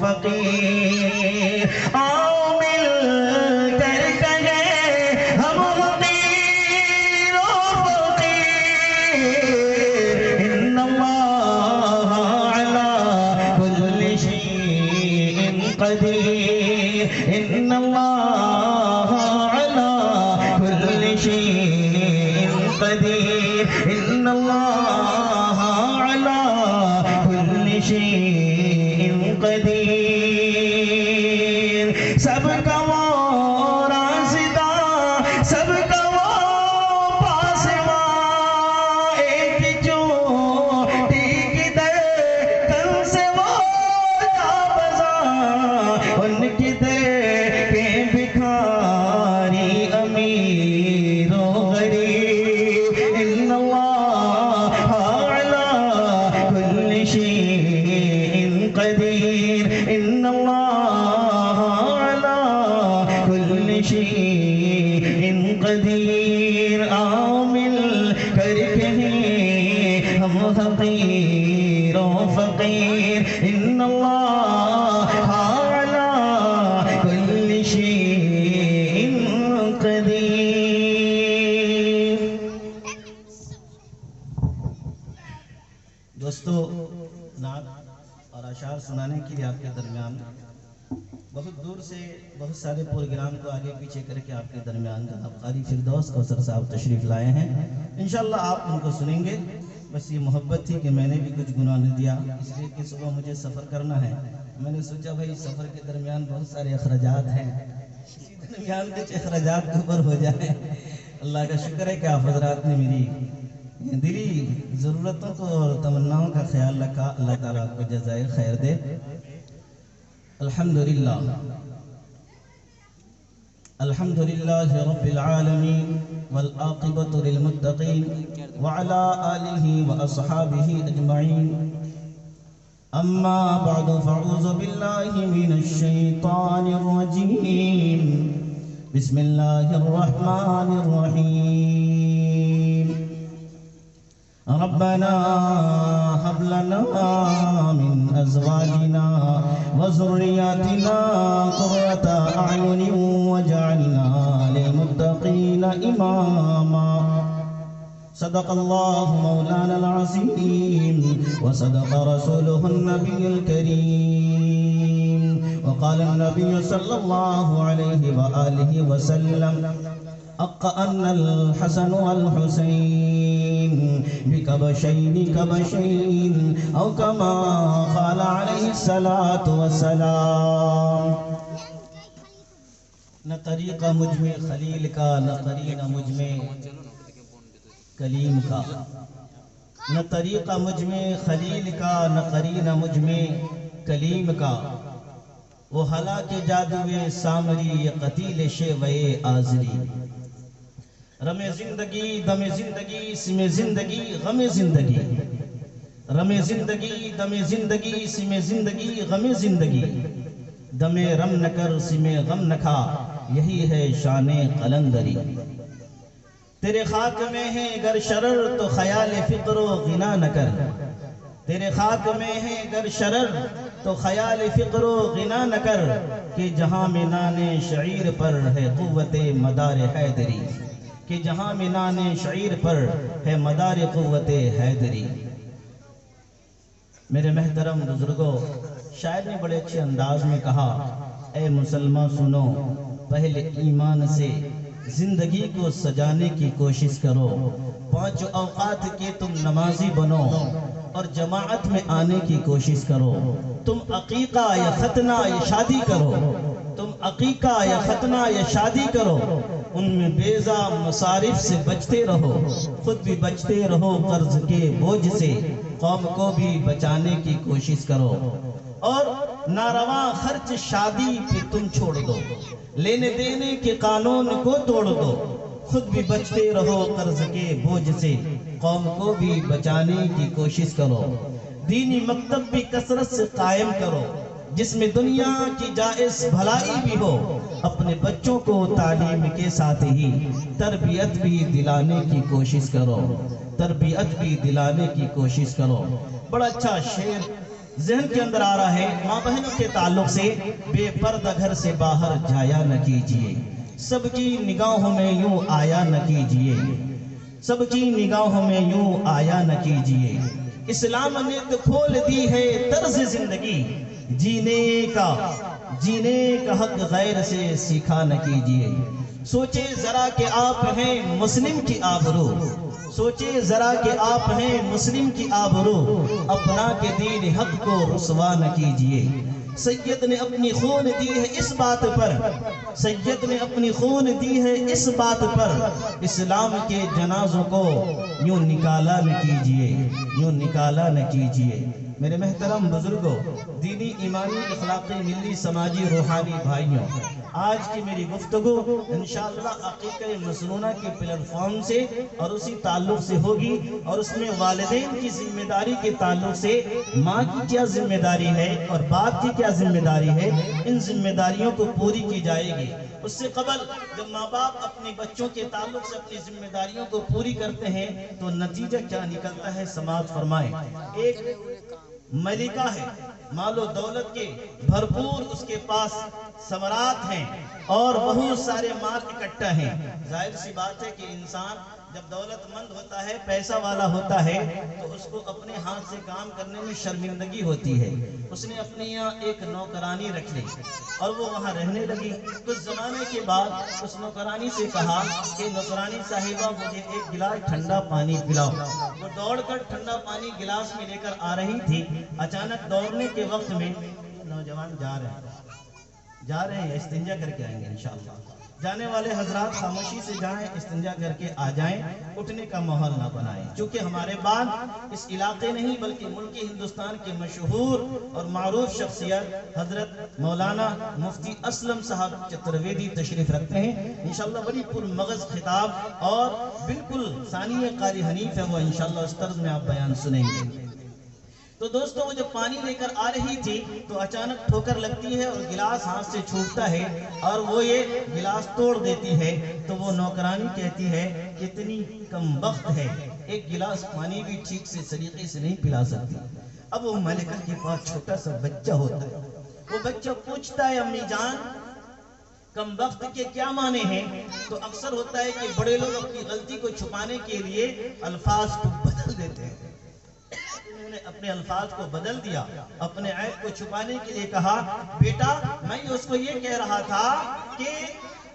فقیر آؤ مل کر کہیں ہم فقیر و فقیر ان اللہ علی کل شیء قدیر ان اللہ علی کل شیء قدیر ان اللہ علی کل شیء قدیر سب کا وہ رازدہ سب کا وہ پاسباں ایک چوٹی کی دھڑکن سے وہ جابزاں ان کی دل کے بھکاری امیر و غریب ان اللہ علی کل شیء قدیر ان اللہ علی کل شیء قدیر آؤ مل کر کہیں ہم فقیر و فقیر ان اللہ علی کل شیء قدیر۔ دوستو، نعت اور اشعار سنانے کے لیے آپ کے درمیان بہت دور سے بہت سارے پروگرام کو آگے پیچھے کر کے آپ کے درمیان جناب قاری فردوس کوثر صاحب تشریف لائے ہیں۔ انشاءاللہ آپ ان کو سنیں گے۔ بس یہ محبت تھی کہ میں نے بھی کچھ گناہ نہیں دیا، اس لیے کہ صبح مجھے سفر کرنا ہے۔ میں نے سوچا بھائی سفر کے درمیان بہت سارے اخراجات ہیں، اسی درمیان کچھ اخراجات اوپر ہو جائے۔ اللہ کا شکر ہے کہ آپ حضرات نے میری دلی ضرورتوں کو اور تمناؤں کا خیال رکھا۔ اللہ تعالیٰ آپ کو جزائے خیر دے۔ الحمدللہ الحمدللہ رب العالمین والعاقبۃ للمتقین وعلی آلہ واصحابہ اجمعین اما بعد فاعوذ باللہ من الشیطان الرجیم بسم اللہ الرحمن الرحیم ربنا هب لنا من ازواجنا وذرياتنا قرة اعين واجعلنا للمتقين اماما صدق الله مولانا العظيم وصدق رسوله النبي الكريم وقال النبي صلى الله عليه وآله وسلم أن الحسن والحسين بكبشين كبشين أو كما قال عليه الصلاة والسلام۔ نہ طریقہ مجھ میں خلیل کا نہ قرین مجھ میں کلیم کا، نہ طریقہ مجھ میں خلیل کا نہ قرین مجھ میں کلیم کا، وہ ہلاک جادوے سامری یہ قتیل شیوے آزری، رم زندگی دم زندگی سم زندگی غم زندگی، رم زندگی دم زندگی سم زندگی غم زندگی، دم رم نہ کر سم غم نہ کھا یہی ہے شان قلندری۔ تیرے خاک میں ہے گر شرر تو خیال فقر و غنا نہ کر، تیرے خاک میں ہے گر شرر تو خیال فقر و غنا نہ کر، کہ جہاں مینان شعیر پر ہے قوت مدار حیدری، کہ جہاں مینان شعیر پر ہے مدار قوت حیدری۔ میرے محترم بزرگوں، شاعر نے بڑے اچھے انداز میں کہا، اے مسلمان سنو، پہلے ایمان سے زندگی کو سجانے کی کوشش کرو، 5 اوقات کے تم نمازی بنو اور جماعت میں آنے کی کوشش کرو۔ تم عقیقہ یا ختنہ یا شادی کرو، تم عقیقہ یا ختنہ یا شادی کرو، ان میں بیضا مصارف سے بچتے رہو، خود بھی بچتے رہو قرض کے بوجھ سے، قوم کو بھی بچانے کی کوشش کرو، اور ناروا خرچ شادی پہ تم چھوڑ دو، لینے دینے کے قانون کو توڑ دو، خود بھی بچتے رہو قرض کے بوجھ سے، قوم کو بھی بچانے کی کوشش کرو۔ دینی مکتب بھی کثرت سے قائم کرو، جس میں دنیا کی جائز بھلائی بھی ہو، اپنے بچوں کو تعلیم کے ساتھ ہی تربیت بھی دلانے کی کوشش کرو، تربیت بھی دلانے کی کوشش کرو۔ بڑا اچھا شعر ذہن کے اندر آ رہا ہے ماں بہنوں کے تعلق سے بے پردہ گھر سے باہر جایا نہ کیجئے، سب کی نگاہوں میں یوں آیا نہ کیجئے، سب کی نگاہوں میں یوں آیا نہ کیجئے، اسلام نے تو کھول دی ہے طرز زندگی، جینے کا حق غیر سے سیکھا نہ کیجئے، سوچے ذرا کہ آپ ہیں مسلم کی آبرو، سوچے ذرا کہ آپ ہیں مسلم کی آبرو، اپنا کے دین حق کو رسوا نہ کیجئے، سید نے اپنی خون دی ہے اس بات پر، سید نے اپنی خون دی ہے اس بات پر، اسلام کے جنازوں کو یوں نکالا نہ کیجئے، یوں نکالا نہ کیجئے۔ میرے محترم بزرگوں، دینی، ایمانی، اخلاقی، ملی، سماجی، روحانی بھائیوں، آج کی میری گفتگو انشاءاللہ عقیقہ مسنونہ کے پلیٹ فارم سے اور اسی تعلق سے ہوگی، اور اس میں والدین کی ذمہ داری کے تعلق سے ماں کی کیا ذمہ داری ہے اور باپ کی کیا ذمہ داری ہے، ان ذمہ داریوں کو پوری کی جائے گی۔ اس سے قبل جب ماں باپ اپنے بچوں کے تعلق سے اپنی ذمہ داریوں کو پوری کرتے ہیں تو نتیجہ کیا نکلتا ہے، سماعت فرمائیں۔ ایک ملکہ ہے، مال و دولت کے بھرپور اس کے پاس ثمرات ہیں اور بہت سارے مال اکٹھا ہیں۔ ظاہر سی بات ہے کہ انسان جب دولت مند ہوتا ہے، پیسہ والا ہوتا ہے، تو اس کو اپنے ہاتھ سے کام کرنے میں شرمندگی ہوتی ہے۔ اس نے اپنے یہاں ایک نوکرانی رکھ لی اور وہ وہاں رہنے لگی۔ کچھ زمانے کے بعد اس نوکرانی سے کہا کہ نوکرانی صاحبہ مجھے ایک گلاس ٹھنڈا پانی پلاؤ۔ وہ دوڑ کر ٹھنڈا پانی گلاس میں لے کر آ رہی تھی، اچانک دوڑنے کے وقت میں نوجوان جا رہے ہیں، استنجا کر کے آئیں گے انشاءاللہ۔ جانے والے حضرات خاموشی سے جائیں، استنجا کر کے آ جائیں، اٹھنے کا ماحول نہ بنائیں، چونکہ ہمارے بعد اس علاقے نہیں بلکہ ملک ہندوستان کے مشہور اور معروف شخصیت حضرت مولانا مفتی اسلم صاحب چترویدی تشریف رکھتے ہیں۔ انشاءاللہ بڑی پرمغز خطاب اور بالکل ثانی قاری حنیف ہے، وہ انشاءاللہ اس طرز میں آپ بیان سنیں گے۔ تو دوستو، وہ جب پانی لے کر آ رہی تھی تو اچانک ٹھوکر لگتی ہے اور گلاس ہاتھ سے چھوٹتا ہے اور وہ یہ گلاس توڑ دیتی ہے۔ تو وہ نوکرانی کہتی ہے کتنی کم بخت ہے، ایک گلاس پانی بھی ٹھیک سے سلیقے سے نہیں پلا سکتی۔ اب وہ ملکہ کے پاس چھوٹا سا بچہ ہوتا ہے، وہ بچہ پوچھتا ہے امی جان کم بخت کے کیا معنی ہیں؟ تو اکثر ہوتا ہے کہ بڑے لوگ اپنی غلطی کو چھپانے کے لیے الفاظ کو بدل دیتے ہیں۔ اپنے الفاظ کو بدل دیا، اپنے عیب کو چھپانے کے لیے کہا بیٹا میں اس کو یہ کہہ رہا تھا کہ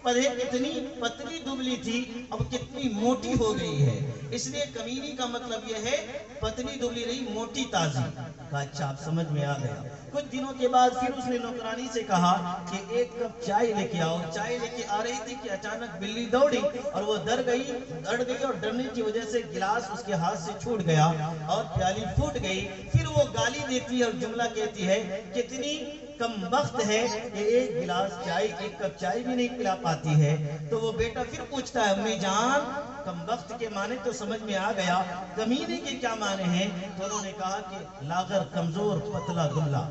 پدھے کتنی پتلی دبلی تھی اب کتنی موٹی ہو گئی ہے، اس لیے کمینی کا مطلب یہ ہے پتلی دبلی رہی موٹی تازی۔ کہا اچھا آپ سمجھ میں آ گیا۔ کچھ دنوں کے بعد پھر اس نے نوکرانی سے کہا کہ ایک کپ چائے لے کے آؤ۔ چائے لے کے آ رہی تھی کہ اچانک بلی دوڑی اور وہ ڈر گئی اور ڈرنے کی وجہ سے گلاس اس کے ہاتھ سے چھوٹ گیا اور پیالی پھوٹ گئی۔ پھر وہ گالی دیتی ہے اور جملہ کہتی ہے کتنی کم بخت ہے کہ ایک گلاس چائے، ایک کپ چائے بھی نہیں پلا پاتی ہے۔ تو وہ بیٹا پھر پوچھتا ہے امی جان کم بخت کے معنی تو سمجھ میں آ گیا، کمینے کے کیا معنی ہیں؟ تو انہوں نے کہا کہ لاغر، کمزور، پتلا دبلا۔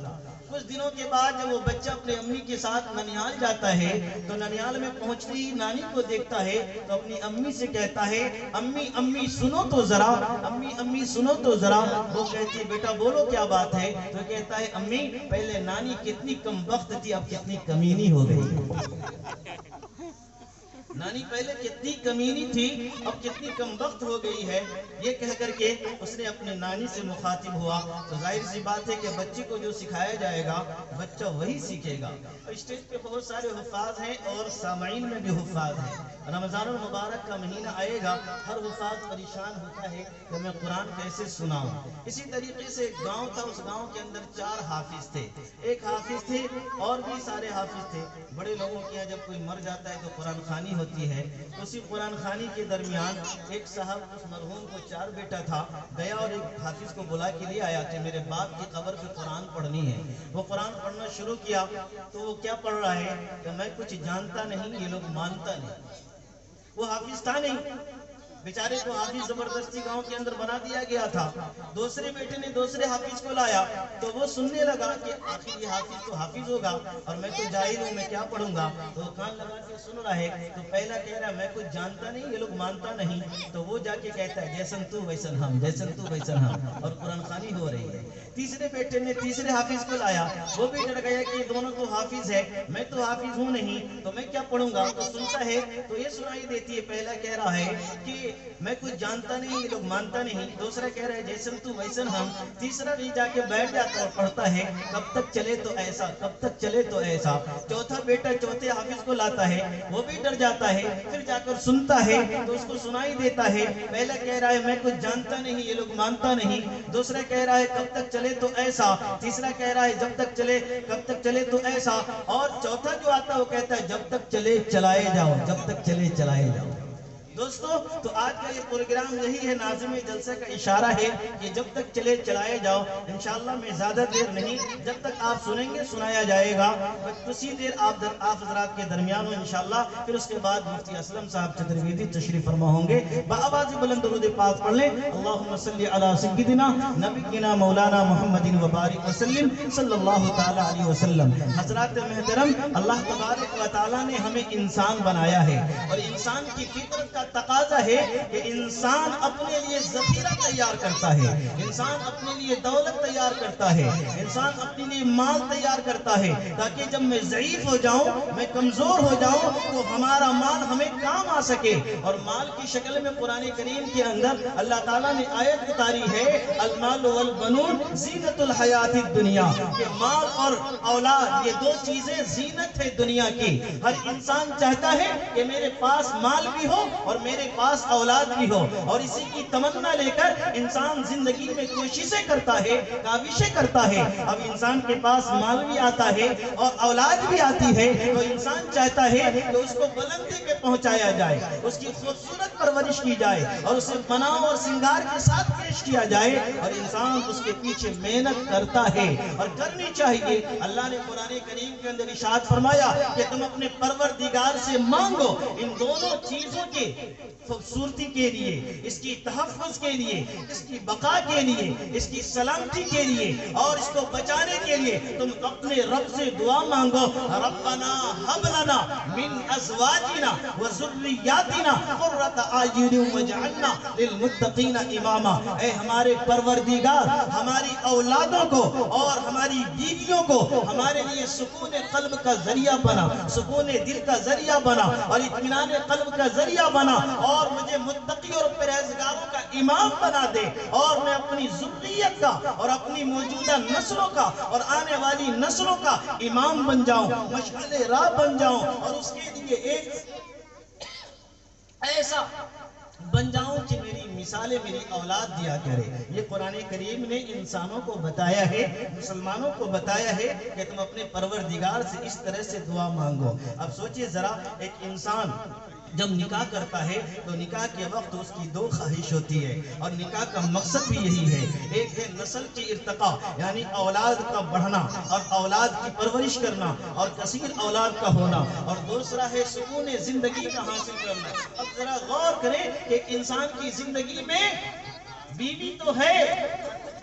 کچھ دنوں کے بعد جب وہ بچہ اپنے امی کے ساتھ ننیال جاتا ہے تو ننیال میں پہنچتی نانی کو دیکھتا ہے تو اپنی امی سے کہتا ہے امی امی سنو تو ذرا، امی امی سنو تو ذرا۔ وہ کہتی ہے بیٹا بولو کیا بات ہے؟ تو کہتا ہے امی پہلے نانی کتنی کم بخت تھی اب کتنی کمینی ہو گئی۔ نانی پہلے کتنی کمینی تھی اب کتنی کم وقت ہو گئی ہے۔ یہ کہہ کر کے اس نے اپنے نانی سے مخاطب ہوا تو ظاہر سی بات ہے کہ بچے کو جو سکھایا جائے گا بچہ وہی سیکھے گا۔ اسٹیج پہ بہت سارے حفاظ ہیں اور سامعین میں بھی حفاظ ہیں۔ رمضان المبارک کا مہینہ آئے گا، ہر حفاظ پریشان ہوتا ہے کہ میں قرآن کیسے سناؤں۔ اسی طریقے سے ایک گاؤں تھا، اس گاؤں کے اندر 4 حافظ تھے، ایک حافظ تھے اور بھی سارے حافظ تھے۔ بڑے لوگوں کے یہاں جب کوئی مر جاتا ہے تو قرآن خوانی ہوتی ہے، اسی قرآن خوانی کے درمیان ایک صاحب اس مرحوم کو 4 بیٹا تھا، گیا اور ایک حافظ کو بلا کے لے آیا کہ میرے باپ کی قبر پہ قرآن پڑھنی ہے۔ وہ قرآن پڑھنا شروع کیا تو وہ کیا پڑھ رہا ہے کہ میں کچھ جانتا نہیں، یہ لوگ مانتا نہیں۔ وہ حافظ تھا نہیں، بیچارے کو حافظ زبردستی گاؤں کے اندر بنا دیا گیا تھا۔ دوسرے بیٹے نے دوسرے حافظ کو لایا تو وہ سننے لگا کہ آخر یہ حافظ تو حافظ ہوگا اور میں تو جاہل ہوں، میں کیا پڑھوں گا؟ تو وہ کان لگا کے سن رہا ہے تو پہلا کہہ رہا ہے میں کچھ جانتا نہیں، یہ لوگ مانتا نہیں۔ تو وہ جا کے کہتا ہے جیسن تو ویسن ہم، جیسن تو ویسن ہم، اور قرآن خوانی ہو رہی ہے۔ تیسرے بیٹے نے تیسرے حافظ کو لایا، وہ بھی ڈر گیا کہ دونوں تو حافظ ہے، میں تو حافظ ہوں نہیں تو میں کیا پڑھوں گا؟ تو سنتا ہے تو یہ سنائی دیتی ہے، پہلا کہہ رہا ہے کہ میں کچھ جانتا نہیں، یہ لوگ مانتا نہیں، دوسرا کہہ رہا ہے جیسن تو ویسن ہم، تیسرا بھی جا کے بیٹھ جاتا اور پڑھتا ہے کب تک چلے تو ایسا، کب تک چلے تو ایسا۔ چوتھا بیٹا چوتھے حافظ کو لاتا ہے، وہ بھی ڈر جاتا ہے، پھر جا کر سنتا ہے تو اس کو سنائی دیتا ہے، پہلا کہہ رہا ہے میں کچھ جانتا نہیں، یہ لوگ مانتا نہیں، دوسرا کہہ رہا ہے کب تک چلے تو ایسا، تیسرا کہہ رہا ہے جب تک چلے، کب تک چلے تو ایسا، اور چوتھا جو آتا ہے وہ کہتا ہے جب تک چلے چلائے جاؤ، جب تک چلے چلائے جاؤ۔ دوستو تو آج کا یہ پروگرام یہی ہے، ناظم جلسہ کا اشارہ ہے کہ جب تک چلے چلائے جاؤ۔ انشاءاللہ میں زیادہ دیر نہیں، جب تک آپ سنیں گے سنایا جائے گا، کچھ دیر آپ حضرات کے درمیان ہو انشاءاللہ، پھر اس کے بعد مفتی اسلم صاحب چترویدی تشریف فرما ہوں گے۔ بآواز بلند درود پاک پڑھ لیں، اللہم صلی علی سیدنا نبینا مولانا محمد وبارک وسلم صلی اللہ تعالی علیہ وسلم۔ حضرات محترم، اللہ تبارک و تعالی نے ہمیں انسان بنایا ہے، اور انسان کی فطرت کا تقاضا ہے کہ انسان اپنے لیے ذخیرہ تیار کرتا ہے، انسان اپنے لیے دولت تیار کرتا ہے، انسان اپنے لیے مال تیار کرتا ہے، تاکہ جب میں ضعیف ہو جاؤں، میں کمزور ہو جاؤں تو ہمارا مال ہمیں کام آ سکے۔ اور مال کی شکل میں قرآن کریم کے اندر اللہ تعالیٰ نے آیت اتاری ہے، المال والبنون زینت الحیات الدنیا، کہ مال اور اولاد یہ دو چیزیں زینت ہے دنیا کی۔ ہر انسان چاہتا ہے کہ میرے پاس مال بھی ہو اور میرے پاس اولاد بھی ہو، اور اسی کی تمنا لے کر انسان زندگی میں کوششیں کرتا ہے، کاوشیں کرتا ہے۔ اب انسان کے پاس مال بھی آتا ہے اور اولاد بھی آتی ہے تو انسان چاہتا ہے کہ اس کو بلندی پہ پہنچایا جائے، اس کی خوبصورت پرورش کی جائے اور اسے بناؤ اور سنگار کے ساتھ پیش کیا جائے، اور انسان اس کے پیچھے محنت کرتا ہے اور کرنی چاہیے۔ اللہ نے قرآن کریم کے اندر ارشاد فرمایا کہ تم اپنے پروردگار سے مانگو ان دونوں چیزوں کی خوبصورتی کے لیے، اس کی تحفظ کے لیے، اس کی بقا کے لیے، اس کی سلامتی کے لیے اور اس کو بچانے کے لیے تم اپنے رب سے دعا مانگو، ربنا ہب لنا من ازواجنا وذریاتنا قرۃ اعین واجعلنا للمتقین اماما۔ اے ہمارے پروردگار، ہماری اولادوں کو اور ہماری بیویوں کو ہمارے لیے سکون قلب کا ذریعہ بنا، سکون دل کا ذریعہ بنا اور اطمینان قلب کا ذریعہ بنا، اور مجھے متقی اور پرہیزگاروں کا امام بنا دے، اور میں اپنی ذریت کا اور اپنی موجودہ نسلوں کا اور آنے والی نسلوں کا امام بن جاؤں، مشعل راہ بن جاؤں، اور اس کے لیے ایک ایسا بن جاؤں کہ میری مثالیں میری اولاد دیا کرے۔ یہ قرآن کریم نے انسانوں کو بتایا ہے، مسلمانوں کو بتایا ہے کہ تم اپنے پروردگار سے اس طرح سے دعا مانگو۔ اب سوچئے ذرا، ایک انسان جب نکاح کرتا ہے تو نکاح کے وقت اس کی دو خواہش ہوتی ہے، اور نکاح کا مقصد بھی یہی ہے، ایک ہے نسل کی ارتقاء یعنی اولاد کا بڑھنا اور اولاد کی پرورش کرنا اور کثیر اولاد کا ہونا، اور دوسرا ہے سکون زندگی کا حاصل کرنا۔ اب ذرا غور کریں کہ ایک انسان کی زندگی میں بیوی تو ہے،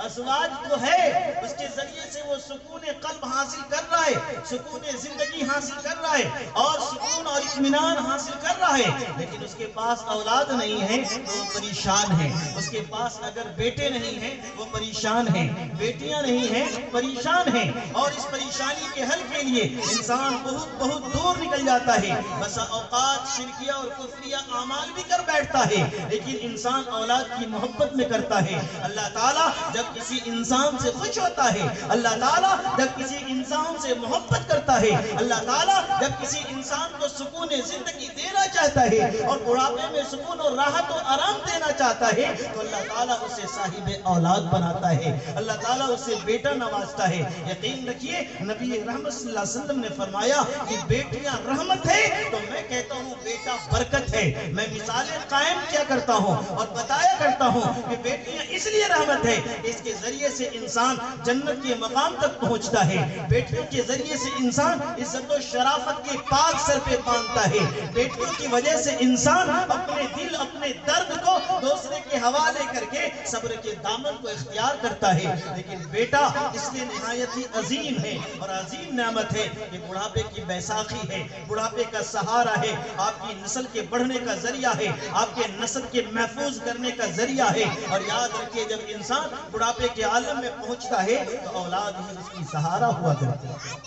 ازواج تو ہے، اس کے ذریعے سے وہ سکون قلب حاصل کر رہا ہے، سکون زندگی حاصل کر رہا ہے اور سکون اور اطمینان حاصل کر رہا ہے، لیکن اس کے پاس اولاد نہیں ہے تو وہ پریشان ہے۔ اس کے پاس اگر بیٹے نہیں ہیں وہ پریشان ہیں، بیٹیاں نہیں ہیں پریشان ہیں، اور اس پریشانی کے حل کے لیے انسان بہت دور نکل جاتا ہے، بس اوقات شرکیہ اور کفریہ اعمال بھی کر بیٹھتا ہے، لیکن انسان اولاد کی محبت میں کرتا ہے۔ اللہ تعالیٰ جب کسی انسان سے خوش ہوتا ہے، اللہ تعالیٰ جب کسی انسان سے محبت کرتا ہے، اللہ تعالیٰ جب کسی انسان کو سکون زندگی دینا چاہتا ہے اور بڑھاپے میں سکون اور راحت و آرام دینا چاہتا ہے، تو اللہ تعالیٰ اسے صاحب اولاد بناتا ہے، اللہ تعالیٰ اسے بیٹا نوازتا ہے۔ یقین رکھیے نبی رحمت صلی اللہ علیہ وسلم نے فرمایا کہ بیٹیاں رحمت ہے، تو میں کہتا ہوں بیٹا برکت ہے۔ میں مثالیں قائم کیا کرتا ہوں اور بتایا کرتا ہوں کہ بیٹیاں اس لیے رحمت ہے، اس کے ذریعے سے انسان جنت کے مقام تک پہنچتا ہے، بیٹیوں کے ذریعے سے انسان عزت و شرافت کے پاک سر پہ باندھتا ہے. بیٹیوں کی وجہ سے انسان اپنے دل اپنے درد کو دوسرے کے حوالے کر کے صبر کے دامن کو اختیار کرتا ہے. لیکن بیٹا اس لیے نہایت ہی عظیم ہے اور عظیم نعمت ہے کہ بڑھاپے کی بیساکھی ہے, بڑھاپے کا سہارا ہے, آپ کی نسل کے بڑھنے کا ذریعہ ہے, آپ کے نسل کے محفوظ کرنے کا ذریعہ ہے. اور یاد رکھیے جب انسان بڑھاپے کے عالم میں پہنچتا ہے تو اولاد ہی اس کی سہارا ہوا کرتی ہے.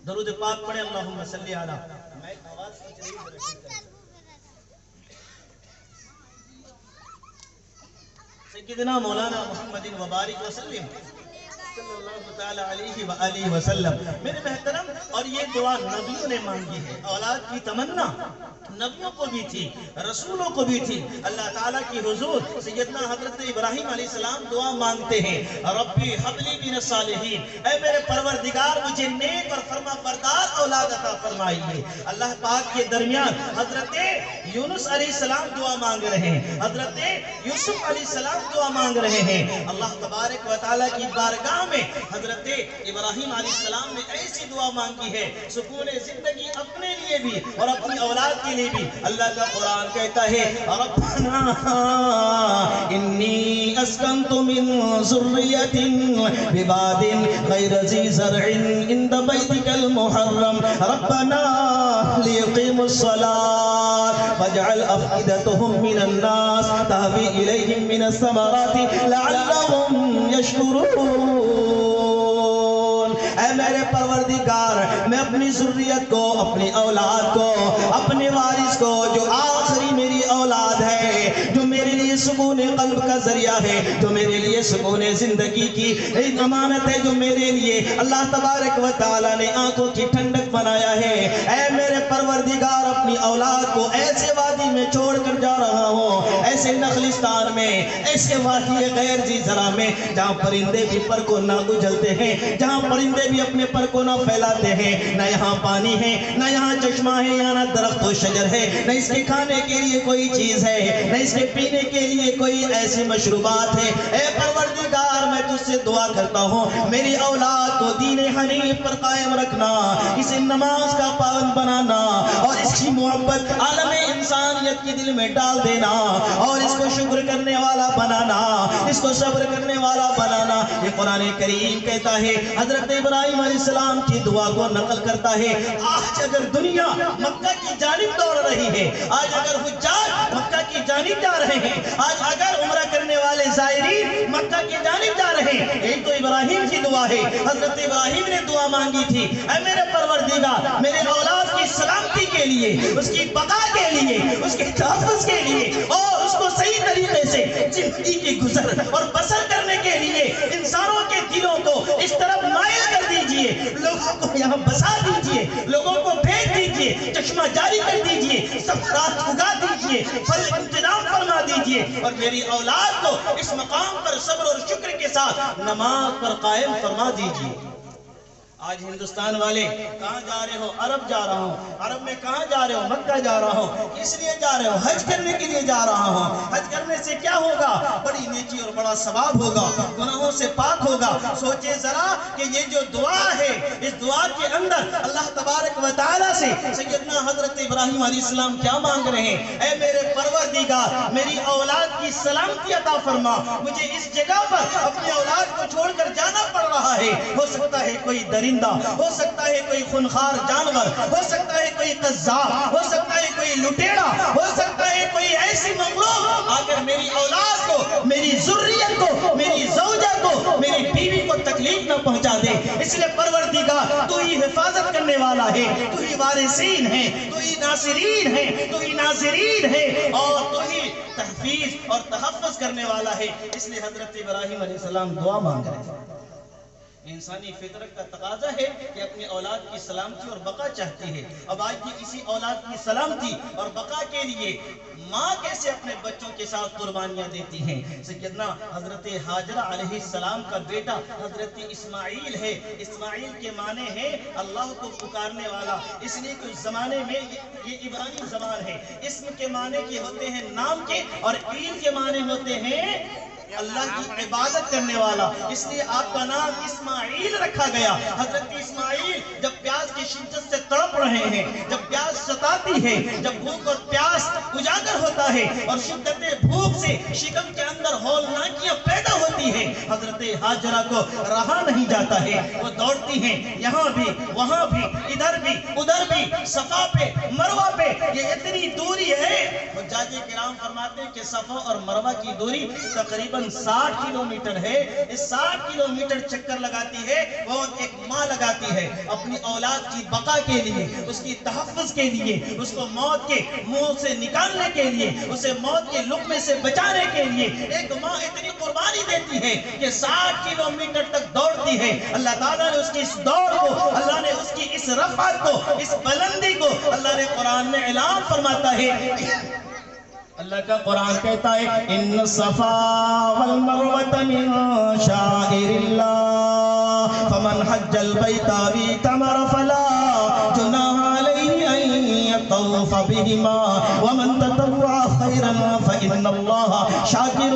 درود پاک پڑھیں اللہم صلی علی. میں آواز کھینچ رہی ہوں. سیدنا مولانا محمد وبارک وسلم صلی اللہ تعالی علیہ وآلہ وسلم. میرے محترم, اور یہ دعا نبیوں نے مانگی ہے. اولاد کی تمنا نبیوں کو بھی تھی, رسولوں کو بھی تھی. اللہ تعالیٰ کی حضور سیدنا حضرت ابراہیم علیہ السلام دعا مانگتے ہیں, ربی حبلی من الصالحین, اے میرے پروردگار مجھے نیک اور فرما بردار اولاد عطا فرمائیے. اللہ پاک کے درمیان حضرت یونس علیہ السلام دعا مانگ رہے ہیں, حضرت یوسف علیہ السلام دعا مانگ رہے ہیں. اللہ تبارک و تعالیٰ کی بارگاہ میں حضرت ابراہیم علیہ السلام نے ایسی دعا مانگی ہے, سکون زندگی اپنے لیے بھی اور اپنی اولاد کے لیے بھی. اللہ کا قرآن کہتا ہے, ربنا انی اسکنت من ذریۃ بواد غیر ذی زرع عند بیتک المحرم ربنا لیقیموا الصلاۃ فاجعل افئدتهم من الناس تهوی الیہم من الثمرات لعلهم یشکرون. اے میرے پروردگار, میں اپنی ذریت کو, اپنی اولاد کو, اپنے وارث کو, جو آخری میری اولاد ہے, جو میرے لیے سکون قلب کا ذریعہ ہے, جو میرے لیے سکون زندگی کی ایک امانت ہے, جو میرے لیے اللہ تبارک و تعالیٰ نے آنکھوں کی ٹھنڈک بنایا ہے, اے میرے پروردگار اپنی اولاد کو ایسے وادی میں چھوڑ کر جا رہا ہوں, ایسے نخلستان میں, ایسے وادی غیر ذی زرع میں, جہاں پرندے بھی پر کو نہ اجلتے ہیں, جہاں پرندے بھی اپنے پر کو نہ پھیلاتے ہیں, نہ یہاں پانی ہے, نہ یہاں چشمہ ہے, یا نہ درخت و شجر ہے, نہ اس کے کھانے کے لیے کوئی چیز ہے, نہ اس کے پینے کے لیے کوئی ایسی مشروبات ہے. اے پروردگار, میں تجھ سے دعا کرتا ہوں میری اولاد کو دین حنیف پر قائم رکھنا, اسے نماز کا پابند بنانا, اور اس کی محبت عالم انسانیت کے دل میں ڈال دینا, اور اس کو شکر کرنے والا بنانا, اس کو صبر کرنے والا بنانا. یہ قرآن کریم کہتا ہے, حضرت ابراہیم علیہ السلام کی دعا کو نقل کرتا ہے. آج اگر دنیا مکہ کی جانب دوڑ رہی ہے, آج اگر حجاج مکہ کی جانب جا رہے ہیں, آج اگر عمرہ کرنے والے زائرین مکہ کی جانب جا رہے ہیں, ایک تو ابراہیم کی دعا ہے. حضرت ابراہیم نے دعا مانگی تھی, اے میرے پروردگار میرے اولاد کی سلامتی کے لیے, اس کی بقا کے لیے, اس کے تحفظ کے لیے, اور اس کو صحیح طریقے سے زندگی کی گزر اور بسر کرنے کے لیے انسانوں کے دلوں کو اس طرف مائل کر دیجئے, لوگوں کو یہاں بسا دیجئے, لوگوں کو بھیج دیجئے, چشمہ جاری کر دیجئے, ثمرات اگا دیجئے, پھل انتظام فرما دیجئے, اور میری اولاد کو اس مقام پر صبر اور شکر کے ساتھ نماز پر قائم فرما دیجئے. آج ہندوستان والے کہاں جا رہے ہو؟ عرب جا رہا ہوں. عرب میں کہاں جا رہے ہو؟ مکہ جا رہا ہوں. اس لیے جا رہے ہو؟ حج کرنے کے لیے جا رہا ہوں. حج کرنے سے کیا ہوگا؟ بڑی نیکی اور بڑا ثواب ہوگا, گناہوں سے پاک ہوگا. سوچے ذرا کہ یہ جو دعا ہے, اس دعا کے اندر اللہ تبارک و تعالیٰ سے سیدنا حضرت ابراہیم علیہ السلام کیا مانگ رہے ہیں؟ اے میرے پروردگار میری اولاد کی سلامتی عطا فرما, مجھے اس جگہ پر اپنی اولاد کو چھوڑ کر جانا پڑ رہا ہے. ہو سکتا ہے کوئی درندہ, ہو سکتا ہے کوئی خونخوار جانور, ہو سکتا ہے کوئی قذاب, ہو سکتا ہے کوئی لٹیڑا, ہو سکتا ہے کوئی ایسی مخلوق آ کر میری اولاد کو, میری ذریت کو, میری زوجہ کو, میری بیوی کو تکلیف نہ پہنچا دے. اس لیے پروردگار تو ہی حفاظت کرنے والا ہے, تو ہی وارثین ہے, تو ہی ناصرین ہے, تو ہی ناظرین ہے, اور تو ہی تحفیظ اور تحفظ کرنے والا ہے. اس لیے حضرت ابراہیم علیہ السلام دعا مانگ رہے ہیں. انسانی فطرت کا تقاضا ہے کہ اپنی اولاد کی سلامتی اور بقا چاہتی ہے. اب آج کی اسی اولاد کی سلامتی اور بقا کے لیے ماں کیسے اپنے بچوں کے ساتھ قربانیاں دیتی ہیں. سیدنا حضرت حاجرہ علیہ السلام کا بیٹا حضرت اسماعیل ہے. اسماعیل کے معنی ہے اللہ کو پکارنے والا, اس لیے کہ اس زمانے میں یہ عبرانی زبان ہے. اسم کے معنی کے ہوتے ہیں نام کے, اور عیل کے معنی ہوتے ہیں اللہ کی عبادت کرنے والا، اس لیے آپ کا نام اسماعیل رکھا گیا۔ حضرت اسماعیل جب پیاس کی شدت سے تڑپ رہے ہیں، جب پیاس ستاتی ہے، جب بھوک اور پیاس اجاگر ہوتا ہے اور شدت بھوک سے شکم کے اندر ہولناکیاں پیدا ہوتی ہے، حضرت ہاجرہ کو رہا نہیں جاتا ہے، وہ دوڑتی ہیں یہاں بھی وہاں بھی ادھر بھی ادھر بھی، صفا پہ مروہ پہ، یہ اتنی دوری ہے۔ حجاج کرام فرماتے ہیں کہ صفا اور مروہ کی دوری تقریباً 60 کلومیٹر ہے۔ اس 60 کلومیٹر چکر لگاتی ہے وہ ایک ماں لگاتی ہے اپنی اولاد کی بقا کے لیے، اس کی تحفظ کے لیے، اس کو موت کے منہ سے نکالنے کے لیے، اسے موت کے لقمے سے بچانے کے لیے ایک ماں اتنی قربانی دیتی ہے کہ 60 کلومیٹر تک دوڑتی ہے۔ اللہ تعالیٰ نے اس کی اس دوڑ کو، اللہ نے اس کی اس رفعت کو، اس بلندی کو اللہ نے قرآن میں اعلان فرماتا ہے۔ اللہ کا قرآن کہتا ہے ان الصفا والمروۃ من شعائر اللہ فمن حج البیت او اعتمر فلا جناح علیہ ان یطوف بہما ومن تطوع خیرا فإن اللہ شاکر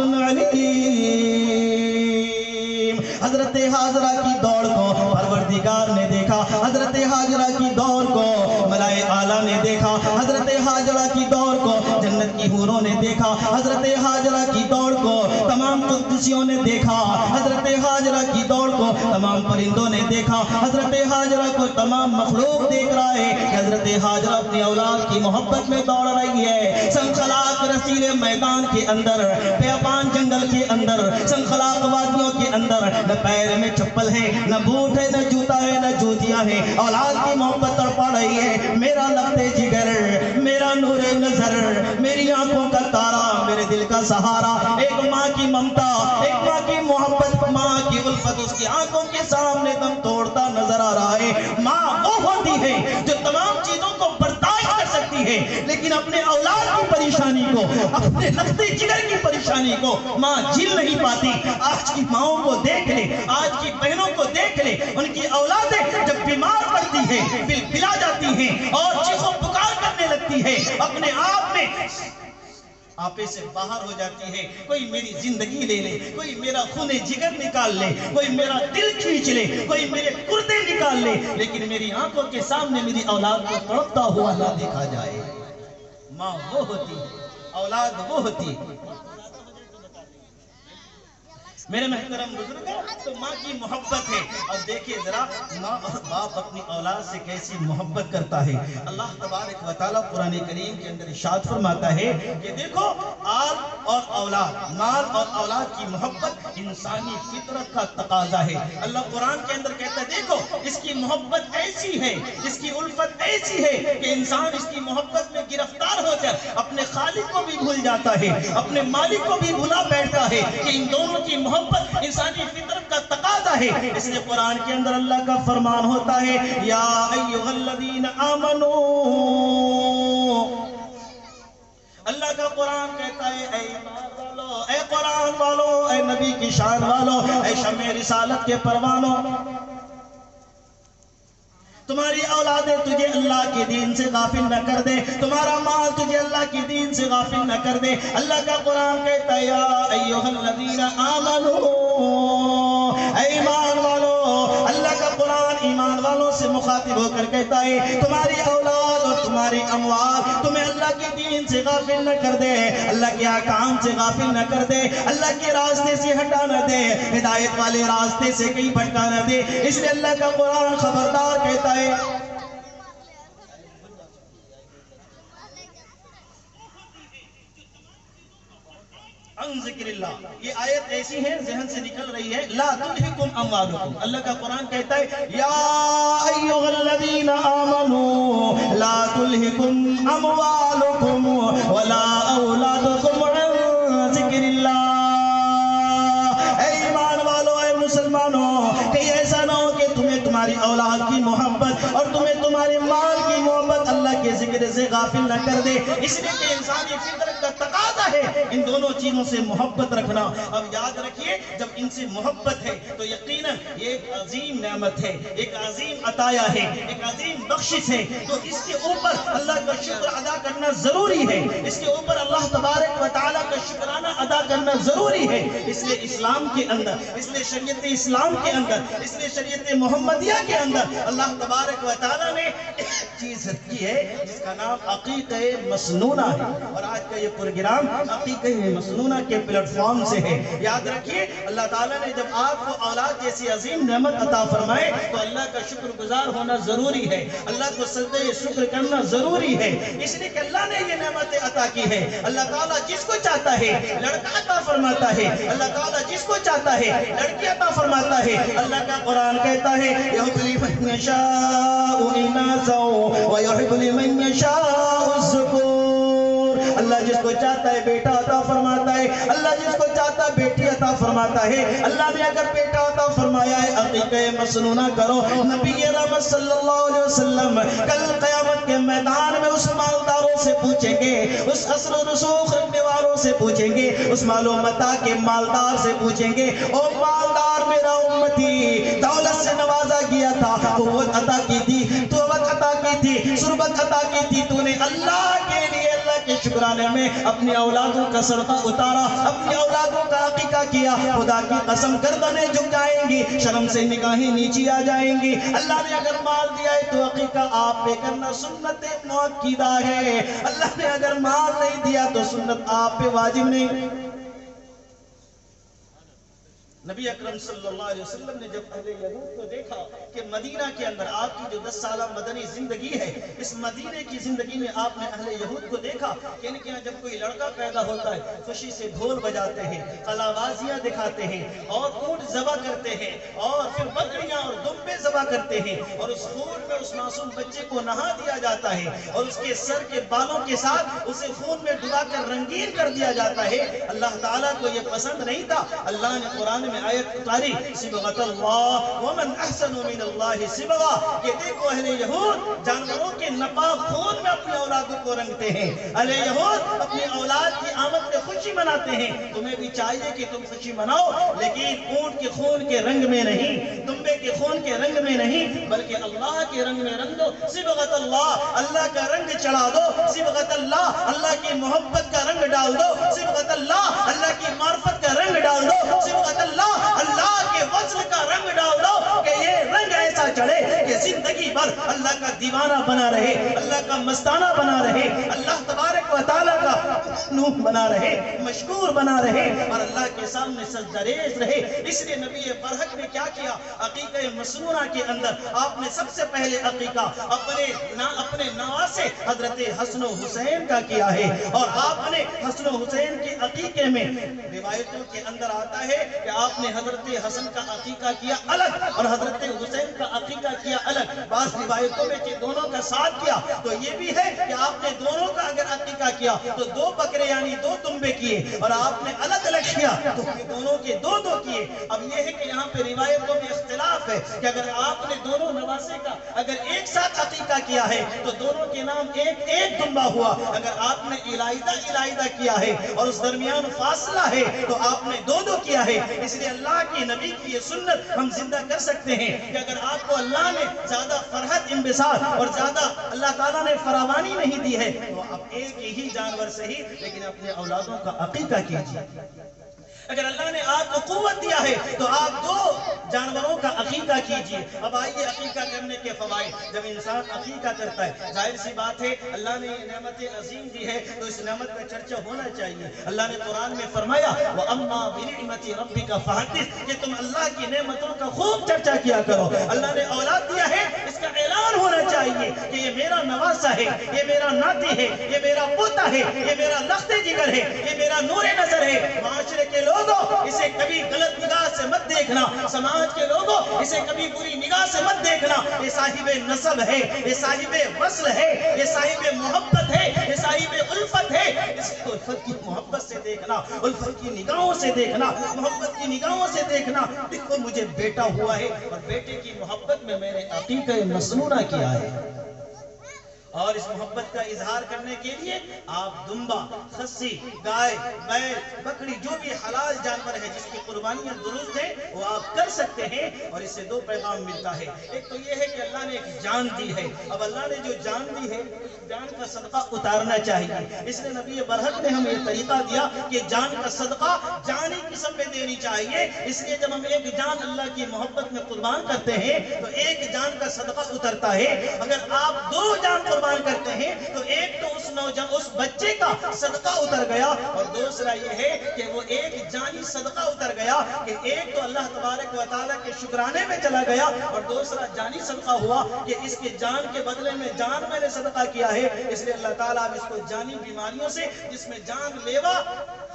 علیم۔ حضرت حاجرہ کی دوڑ کو پروردگار نے دیکھا، حضرت حاجرہ کی دوڑ کو ملائے اعلیٰ نے دیکھا، حضرت حاجرہ کی دوڑ کو جنت کی حوروں نے دیکھا، حضرت حاجرہ کی دوڑ کو تمام قدسیوں نے دیکھا، حضرت حاجرہ کی دوڑ کو تمام پرندوں نے دیکھا، حضرت حاجرہ کو تمام مخلوق دیکھ رہا ہے کہ حضرت حاجرہ اپنی اولاد کی محبت میں دوڑ رہی ہے۔ سنخلاق رسیلے میدان کے اندر، بیابان جنگل کے اندر، سنخلاق وادیوں کے اندر، نہ پیر میں چپل ہے، نہ بوٹ ہے، نہ جوتا ہے، نہ جوتیاں ہیں، اولاد کی محبت تڑپا رہی ہے۔ میرا لخت جگر، میرا نور نظر، میری آنکھوں کا تارا، میرے دل کا سہارا، ایک ماں کی ممتا، ایک ماں کی محبت، ماں کی الفت اس کی آنکھوں کے سامنے دم توڑتا نظر آ رہا ہے۔ ماں وہ ہوتی ہے جو تمام چیزوں کو برداشت کر سکتی ہے، لیکن اپنے اولاد کی پریشانی کو، اپنے لخت جگر کی پریشانی کو ماں جھیل نہیں پاتی۔ آج کی ماؤں کو دیکھ لے، آج کی بہنوں کو دیکھ لے، ان کی اولادیں جب بیمار پڑتی ہیں، بلا جاتی ہیں اور چیخو پکار کرنے لگتی ہے، اپنے آپ میں آپے سے باہر ہو جاتی ہے، کوئی میری زندگی لے لے، کوئی میرا خون جگر نکال لے، کوئی میرا دل کھینچ لے، کوئی میرے گردے نکال لے، لیکن میری آنکھوں کے سامنے میری اولاد کو تڑپتا ہوا نہ دیکھا جائے۔ ماں وہ ہوتی ہے، اولاد وہ ہوتی ہے۔ میرے محترم بزرگوں، تو ماں کی محبت ہے۔ اور دیکھیں ذرا ماں اور باپ اپنی اولاد سے کیسی محبت کرتا ہے۔ اللہ تبارک و تعالیٰ قرآن کریم کے اندر ارشاد فرماتا ہے کہ دیکھو آل اور اولاد، مال اور اولاد کی محبت انسانی فطرت کا تقاضا ہے۔ اللہ قرآن کے اندر کہتا ہے دیکھو اس کی محبت ایسی ہے، اس کی الفت ایسی ہے کہ انسان اس کی محبت میں گرفتار ہو کر اپنے خالق کو بھی بھول جاتا ہے، اپنے مالک کو بھی بھلا بیٹھتا ہے کہ ان دونوں کی محبت انسانی فطرت کا تقاضا ہے۔ اس لیے قرآن کے اندر اللہ کا فرمان ہوتا ہے یا ایھا الذین آمنو، اللہ کا قرآن کہتا ہے اے ایمان والو، اے قرآن والو، اے نبی کی شان والو، اے شمع رسالت کے پروانوں، تمہاری اولادیں تجھے اللہ کے دین سے غافل نہ کر دے، تمہارا مال تجھے اللہ کے دین سے غافل نہ کر دے۔ اللہ کا قرآن کہتا ہے یا ایھا الذین آمنو، اے ایمان والو، اللہ کا قرآن ایمان والوں سے مخاطب ہو کر کہتا ہے تمہاری اولاد اور تمہاری اموال تمہیں اللہ کے دین سے غافل نہ کر دے، اللہ کے احکام سے غافل نہ کر دے، اللہ کے راستے سے ہٹا نہ دے، ہدایت والے راستے سے کہیں بھٹکا نہ دے۔ اس لیے اللہ کا قرآن خبردار کہتا ہے ان ذکر اللہ۔ یہ آیت ایسی ہے ذہن سے نکل رہی ہے، لا تلہکم اموالکم۔ اللہ کا قرآن کہتا ہے یا ایھا الذین آمنوا لا تلہکم اموالکم ولا اولادکم عن ذکر اللہ۔ اے ایمان والو، اے مسلمانوں، کہیں ایسا نہ ہو کہ تمہیں تمہاری اولاد کی محبت اور تمہیں تمہارے مال کی محبت اللہ کے ذکر سے غافل نہ کر دے، اس لیے کہ انسانی فطرت کا تقاضا ہے ان دونوں چیزوں سے محبت رکھنا۔ اب یاد رکھیے جب ان سے محبت ہے تو یقیناً یہ ایک عظیم نعمت ہے، ایک عظیم عطیہ ہے، ایک عظیم بخشش ہے، تو اس کے اوپر اللہ کا شکر ادا کرنا ضروری ہے، اس کے اوپر اللہ تبارک و تعالیٰ کا شکرانہ ادا کرنا ضروری ہے۔ اس لیے اسلام کے اندر، اس لیے شریعت اسلام کے اندر، اس لیے شریعت محمدیہ کے اندر اللہ تبارک و تعالیٰ نے ایک چیز کی ہے جس کا نام عقیقہ مسنونہ ہے، اور آج کا یہ پروگرام عقیقہ مسنونہ کے پلیٹ فارم سے ہے۔ یاد رکھیے اللہ تعالیٰ نے جب آپ کو اولاد جیسی عظیم نعمت عطا فرمائے تو اللہ کا شکر گزار ہونا ضروری ہے، اللہ کو سجدہ شکر کرنا ضروری ہے، اس لیے کہ اللہ نے یہ نعمتیں عطا کی ہے۔ اللہ تعالیٰ جس کو چاہتا ہے لڑکا عطا فرماتا ہے، اللہ تعالیٰ جس کو چاہتا ہے لڑکی عطا فرماتا ہے۔ اللہ کا قرآن کہتا ہے یَهَبُ لِمَن يَشَاءُ إِنَاثًا وَيَهَبُ لِمَن يَشَاءُ الذُّكُورَ۔ اللہ جس کو چاہتا ہے بیٹا عطا فرماتا ہے، اللہ جس کو چاہتا ہے بیٹی عطا فرماتا ہے۔ اللہ نے اگر بیٹا عطا فرمایا ہے عقیقہ مسنونہ کرو۔ نبی رحمت صلی اللہ علیہ وسلم کل قیامت کے میدان میں اس مالداروں سے پوچھیں گے، اس اثر و رسوخ رکھنے والوں سے پوچھیں گے، اس مال و متاع کے مالدار سے پوچھیں گے، او مالدار میرا امتی دولت سے نوازا گیا تھا، قوت عطا کی تھی، توبت عطا کی تھی، سربت عطا کی تھی، تو نے اللہ کے لیے اللہ کے شکرانے میں اپنی اولادوں کا صدقہ اتارا، اپنی اولادوں کا عقیقہ کیا، خدا کی قسم گردنیں جھک جائیں گی، شرم سے نگاہیں نیچی آ جائیں گی۔ اللہ نے اگر مال دیا ہے تو عقیقہ آپ پہ کرنا سنت مؤکدہ ہے، اللہ نے اگر مال نہیں دیا تو سنت آپ پہ واجب نہیں۔ نبی اکرم صلی اللہ علیہ وسلم نے جب اہل یہود کو دیکھا کہ مدینہ کے اندر آپ کی جو 10 سالہ مدنی زندگی ہے، اس مدینے کی زندگی میں آپ نے اہل یہود کو دیکھا کہ ان کے یہاں جب کوئی لڑکا پیدا ہوتا ہے خوشی سے ڈھول بجاتے ہیں، قلابازیاں دکھاتے ہیں اور اونٹ ذبح کرتے ہیں اور پھر بکریاں اور دمبے ذبح کرتے ہیں، اور اس خون میں اس معصوم بچے کو نہا دیا جاتا ہے اور اس کے سر کے بالوں کے ساتھ اسے خون میں ڈبا کر رنگین کر دیا جاتا ہے۔ اللہ تعالیٰ کو یہ پسند نہیں تھا۔ اللہ نے قرآن میں آیت اتاری صبغۃ اللہ ومن احسن من اللہ صبغہ، کہ دیکھو اہل یہود جانوروں کے ناپاک خون میں اپنی اولادوں کو رنگتے ہیں، اہل یہود اپنی اولاد کی آمد پہ خوشی مناتے ہیں۔ تمہیں بھی چاہیے کہ تم خوشی مناؤ، لیکن اونٹ کے خون کے رنگ میں نہیں، دمبے کے خون کے رنگ میں نہیں، بلکہ اللہ کے رنگ میں رنگ دو۔ صبغۃ اللہ، اللہ کا رنگ چڑھا دو۔ صبغۃ اللہ، اللہ کی محبت کا رنگ ڈال دو۔ صبغۃ اللہ، اللہ کی معرفت کا رنگ ڈال دو۔ صبغۃ اللہ، اللہ کے وصل کا رنگ ڈال دو کہ یہ رنگ ایسا چڑھے کہ زندگی بھر اللہ کا دیوانہ بنا رہے، اللہ کا مستانہ بنا رہے، اللہ تبارک و تعالیٰ کا نوح بنا رہے، مشکور بنا رہے اور اللہ کے سامنے سجدریز رہے۔ اس لیے نبی برحق نے کیا کیا؟ عقیقہ مسنونہ کے اندر آپ نے سب سے پہلے عقیقہ اپنے نواسے حضرت حسن و حسین کا کیا ہے، اور آپ نے حسن و حسین کے عقیقے میں روایتوں کے اندر آتا ہے کہ آپ نے حضرت حسن کا عقیقہ کیا الگ اور حضرت حسین کا عقیقہ کیا الگ۔ بعض روایتوں میں کہ دونوں کا ساتھ کیا، تو یہ بھی ہے کہ آپ نے دونوں کا اگر عقیقہ کیا تو 2 بکرے یعنی 2 دمبے کیے، اور آپ نے الگ الگ کیا تو دونوں کے 2 کیے۔ اب یہ ہے کہ یہاں پہ روایتوں میں اختلاف ہے کہ اگر آپ نے دونوں نواسے کا اگر ایک ساتھ عقیقہ کیا ہے تو دونوں کے نام ایک دمبا ہوا، اگر آپ نے علیحدہ کیا ہے اور اس درمیان فاصلہ ہے تو آپ نے 2 کیا ہے۔ اس لیے اللہ کے نبی کی یہ سنت ہم زندہ کر سکتے ہیں کہ اگر آپ کو اللہ نے زیادہ فرحت انبساط اور زیادہ اللہ تعالیٰ نے فراوانی نہیں دی ہے تو آپ ایک ہی جانور سے ہی لیکن اپنے اولادوں کا عقیقہ کیجیے۔ اگر اللہ نے آپ کو قوت دیا ہے تو آپ 2 جانوروں کا عقیقہ کیجئے۔ اب آئیے عقیقہ کرنے کے فوائد۔ جب انسان عقیقہ کرتا ہے ظاہر سی بات ہے اللہ نے یہ نعمت عظیم دی ہے تو اس نعمت کا چرچا ہونا چاہیے۔ اللہ نے قرآن میں فرمایا وَأَمَّا بِنِعْمَةِ رَبِّكَ فَحَدِّثْ، کہ تم اللہ کی نعمتوں کا خوب چرچا کیا کرو۔ اللہ نے اولاد دیا ہے اس کا اعلان ہونا چاہیے کہ یہ میرا نواسا ہے، یہ میرا ناتی ہے، یہ میرا پوتا ہے، یہ میرا لخت جگر ہے، یہ میرا نور نظر ہے۔ معاشرے کے لوگوں اسے کبھی غلط نگاہ سے مت دیکھنا، سماج کے لوگوں اسے کبھی بری نگاہ سے مت دیکھنا۔ یہ صاحب نسب ہے، یہ صاحب وصل ہے، یہ صاحب محبت ہے، یہ صاحب الفت ہے۔ اس کو الفت کی محبت سے دیکھنا، الفت کی نگاہوں سے دیکھنا، محبت کی نگاہوں سے دیکھنا۔ دیکھو مجھے بیٹا ہوا ہے اور بیٹے کی محبت میں نے عقیقہ مسنونہ کیا ہے، اور اس محبت کا اظہار کرنے کے لیے آپ دمبا، خسی، گائے، بیل، بکری، جو بھی حلال جانور ہے جس کی قربانیاں درست ہیں وہ آپ کر سکتے ہیں۔ اور اس سے دو پیغام ملتا ہے، ایک تو یہ ہے کہ اللہ نے ایک جان دی ہے، اب اللہ نے جو جان دی ہے جان کا صدقہ اتارنا چاہیے۔ اس نے نبی برحق نے ہمیں یہ طریقہ دیا کہ جان کا صدقہ جانی قسم میں دینی چاہیے۔ اس لیے جب ہم ایک جان اللہ کی محبت میں قربان کرتے ہیں تو ایک جان کا صدقہ اترتا ہے۔ اگر آپ دو جان قربان کرتے ہیں تو ایک تو اس بچے کا صدقہ اتر گیا، اور دوسرا یہ ہے کہ وہ ایک جانی صدقہ اتر گیا کہ ایک تو اللہ تبارک و تعالیٰ کے شکرانے میں چلا گیا، اور دوسرا جانی صدقہ ہوا کہ اس کے جان کے بدلے میں جان میں نے صدقہ کیا ہے۔ اس لیے اللہ تعالیٰ اس کو جانی بیماریوں سے جس میں جان لیوا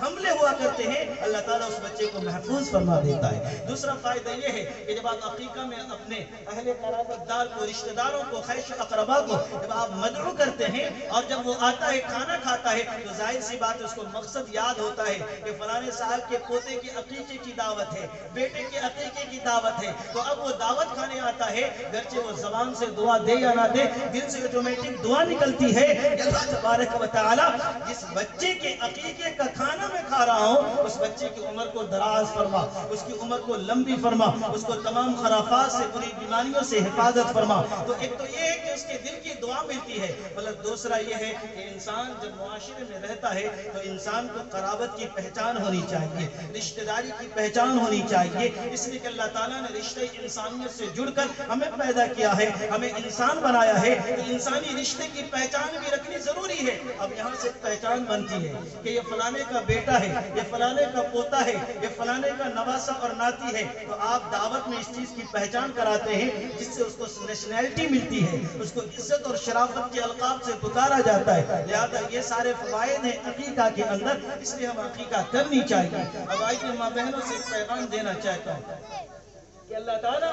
حملے ہوا کرتے ہیں اللہ تعالیٰ اس بچے کو محفوظ فرما دیتا ہے۔ دوسرا فائدہ یہ ہے کہ جب آپ عقیقہ میں اپنے اہل قرابت دار کو، رشتہ داروں کو، خیش اقربا کو جب آپ مدعو کرتے ہیں اور جب وہ آتا ہے کھانا کھاتا ہے تو ظاہر سی بات اس کو مقصد یاد ہوتا ہے کہ فلانے صاحب کے پوتے کے عقیقے کی دعوت ہے، بیٹے کے عقیقے کی دعوت ہے، تو اب وہ دعوت کھانے آتا ہے، گرچہ وہ زبان سے دعا دے یا نہ دے دل سے آٹومیٹک دعا نکلتی ہے کہ اللہ تبارک و تعالی جس بچے کے عقیقے کا کھانا میں کھا رہا ہوں اس بچے کی عمر کو دراز فرما، اس کی عمر کو لمبی فرما، اس کو تمام خرافات سے، بری بیماریوں سے حفاظت فرما۔ تو ایک تو یہ ہے کہ اس کے دل کی دعا ملتی ہے، مطلب دوسرا یہ ہے کہ انسان جب معاشرے میں رہتا ہے تو انسان کو قرابت کی پہچان ہونی چاہیے، رشتہ داری کی پہچان ہونی چاہیے۔ اس لیے کہ اللہ تعالیٰ نے رشتے انسانیت سے جڑ کر ہمیں پیدا کیا ہے، ہمیں انسان بنایا ہے، تو انسانی رشتے کی پہچان بھی رکھنی ضروری ہے۔ اب یہاں سے پہچان بنتی ہے کہ یہ فلانے کا بیٹا ہے، یہ فلانے کا پوتا ہے، یہ فلانے کا نواسا اور ناتی ہے، تو آپ دعوت میں اس چیز کی پہچان کراتے ہیں جس سے اس کو نیشنلٹی ملتی ہے، اس کو عزت اور شرافت کے القاب سے پکارا جاتا ہے۔ لہذا یہ سارے فوائد ہیں عقیقہ کے اندر، اس لیے ہم عقیقہ کرنی چاہیے۔ اب آئیے ماں بہنوں سے ایک پیغام دینا چاہتا ہوں کہ اللہ تعالیٰ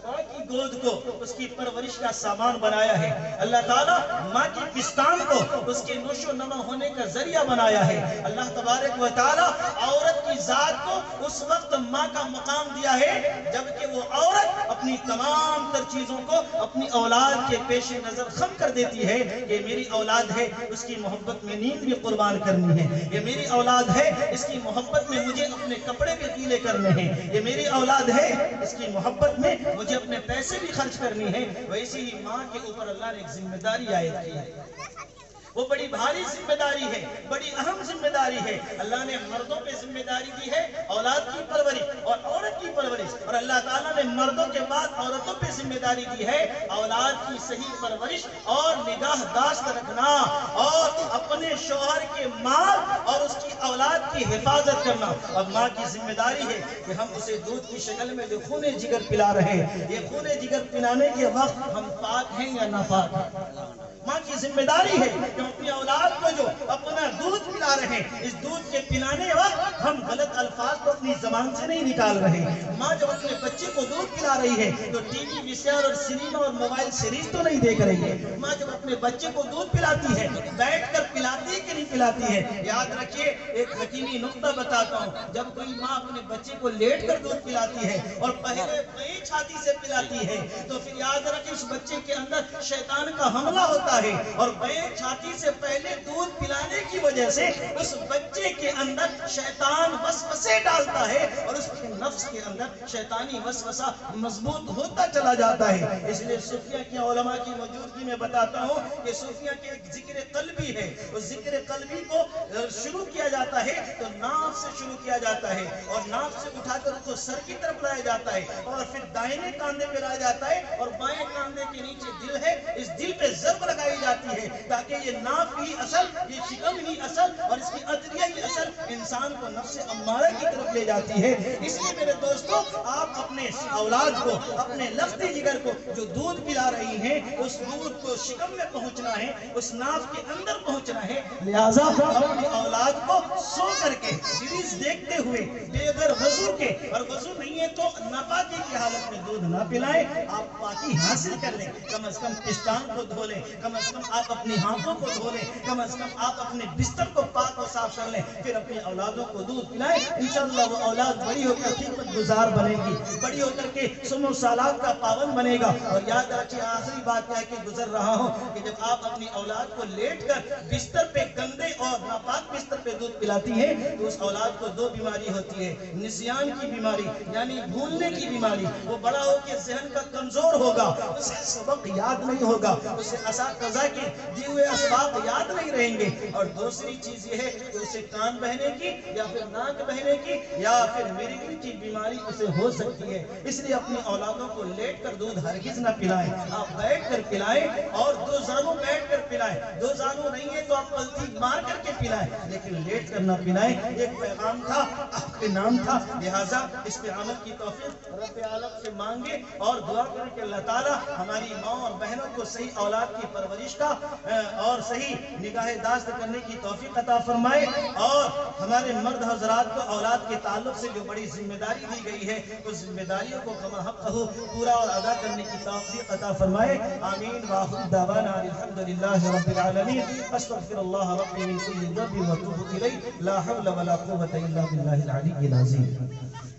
ماں کی گود کو اس کی پرورش کا سامان بنایا ہے، اللہ تعالیٰ ماں کی پستان کو اس کے نوش و نما ہونے کا ذریعہ بنایا ہے۔ اللہ تبارک و تعالیٰ عورت کی ذات کو اس وقت ماں کا مقام دیا ہے جبکہ وہ عورت اپنی تمام تر چیزوں کو اپنی اولاد کے پیش نظر خم کر دیتی ہے۔ یہ میری اولاد ہے، اس کی محبت میں نیند بھی قربان کرنی ہے، یہ میری اولاد ہے، اس کی محبت میں مجھے اپنے کپڑے بھی گیلے کرنے ہیں، یہ میری اولاد ہے، اس کی محبت میں مجھے اپنے پیسے بھی خرچ کرنی ہے۔ ویسے ہی ماں کے اوپر اللہ نے ایک ذمہ داری عائد کی ہے، وہ بڑی بھاری ذمہ داری ہے، بڑی اہم ذمہ داری ہے۔ اللہ نے مردوں پہ ذمہ داری دی ہے اولاد کی پرورش اور عورت کی پرورش، اور اللہ تعالیٰ نے مردوں کے بعد عورتوں پہ ذمہ داری دی ہے اولاد کی صحیح پرورش اور نگاہ داشت رکھنا، اور اپنے شوہر کے مال اور اس کی اولاد کی حفاظت کرنا۔ اب ماں کی ذمہ داری ہے کہ ہم اسے دودھ کی شکل میں جو خون جگر پلا رہے ہیں، یہ خون جگر پلانے کے وقت ہم پاک ہیں یا ناپاک ہیں؟ ماں کی ذمہ داری ہے کہ اپنی اولاد کو جو اپنا دودھ پلا رہے ہیں، اس دودھ کے پلانے وقت ہم غلط الفاظ کو اپنی زبان سے نہیں نکال رہے۔ ماں جب اپنے بچے کو دودھ پلا رہی ہے تو ٹی وی، وی سی آر اور سنیما اور موبائل سیریز تو نہیں دیکھ رہی ہے۔ ماں جب اپنے بچے کو دودھ پلاتی ہے بیٹھ کر پلاتی ہے کہ نہیں پلاتی ہے؟ یاد رکھیے، ایک حکیمی نقطہ بتاتا ہوں، جب کوئی ماں اپنے بچے کو لیٹ کر دودھ پلاتی ہے اور پہلے بائیں چھاتی سے پلاتی ہے تو پھر یاد رکھیں اس بچے کے اندر شیطان کا حملہ ہوتا ہے، اور بائیں چھاتی سے پہلے دودھ پلانے کی وجہ سے اس بچے کے اندر شیطان وسوسے ڈالتا ہے اور اس کے نفس کے اندر شیطانی وسوسہ مضبوط ہوتا چلا جاتا ہے۔ اس لیے صوفیہ کی علماء کی موجودگی میں بتاتا ہوں کہ صوفیہ کے ایک ذکر قلبی ہے، اس ذکر قلبی کو شروع کیا جاتا ہے تو ناف سے شروع کیا جاتا ہے، اور ناف سے اٹھا کر اس کو سر کی طرف لایا جاتا ہے، اور پھر دائیں کاندھے پہ لایا جاتا ہے، اور بائیں کاندھے کے نیچے دل ہے، اس دل پہ ضرب لگائی جاتی ہے تاکہ یہ ناف ہی اصل، یہ شکم ہی اصل اور اس کی ادریہ ہی اصل انسان کو نفس امارہ کی طرف لے جاتی ہے۔ اس لیے میرے دوستو، آپ اپنے اولاد کو، اپنے لفظی جگر کو جو دودھ پلا رہی ہیں، اس دودھ کو شکم میں پہنچنا ہے، اس ناف کے اندر پہنچنا ہے۔ لہٰذا اپنی اولاد کو سو کر کے سیریز دیکھتے ہوئے بغیر وضو کے، اور وضو نہیں ہے تو ناپاکی کی حالت میں دودھ نہ پلائیں۔ آپ پاکی حاصل کر لیں، کم از کم پشتان کو دھو لیں، کم از کم آپ اپنی ہاتھوں کو دھو لیں، کم از کم آپ اپنے بستر کو پاک و صاف کر لیں، پھر اپنی اولادوں کو دودھ پلائیں۔ انشاءاللہ وہ اولاد بڑی ہو کر خدمت گزار بنے گی، بڑی ہو کر کے سم و سالات کا پابند بنے گا۔ اور یاد رکھیے، آخری بات کہہ کے گزر رہا ہوں کہ جب آپ اپنی اولاد کو لیٹ کر بستر پہ گندے اور ناپاک بستر پہ دودھ پلاتی ہیں تو اس اولاد کو دو بیماری ہوتی ہے، نسیان کی بیماری یعنی بھولنے کی بیماری۔ وہ بڑا ہو کے ذہن کا کمزور ہوگا، اسے سبق یاد نہیں ہوگا، اسے اساتذہ کے دیے ہوئے اسباق یاد نہیں رہیں گے۔ اور دوسری چیز یہ ہے کہ اسے کان بہنے کی یا پھر ناک بہنے کی یا پھر مرگی کی بیماری اسے ہو سکتی ہے۔ اس لیے اپنی اولادوں کو لیٹ کر دودھ ہرگز نہ پلائیں، آپ بیٹھ کر پلائیں، اور دو زانوں بیٹھ کر پلائیں۔ دو زانوں نہیں ہے تو آپ پلتی مار کر کے پلائیں، لیکن لیٹ کر نہ پلائیں۔ ایک پیغام تھا، آپ کے نام تھا، لہٰذا اس پہ عمل کی توفیق رب عالم سے مانگے اور دعا کریں کہ اللہ تعالیٰ ہماری ماں اور بہنوں کو صحیح اولاد کی پرورش کا اور صحیح نگاہ داشت کرنے کی توفیق عطا فرمائے، اور ہمارے مرد حضرات کو اولاد کے تعلق سے جو بڑی ذمہ داری دی گئی ہے اس ذمہ داریوں کو کما حق ہو پورا اور ادا کرنے کی توفیق عطا فرمائے۔ آمین وآخر دعوانا الحمدللہ رب العالمین۔ استغفر اللہ ربی من کل ذنب واتوب الیہ، لا حول ولا قوة الا باللہ العلی العظیم۔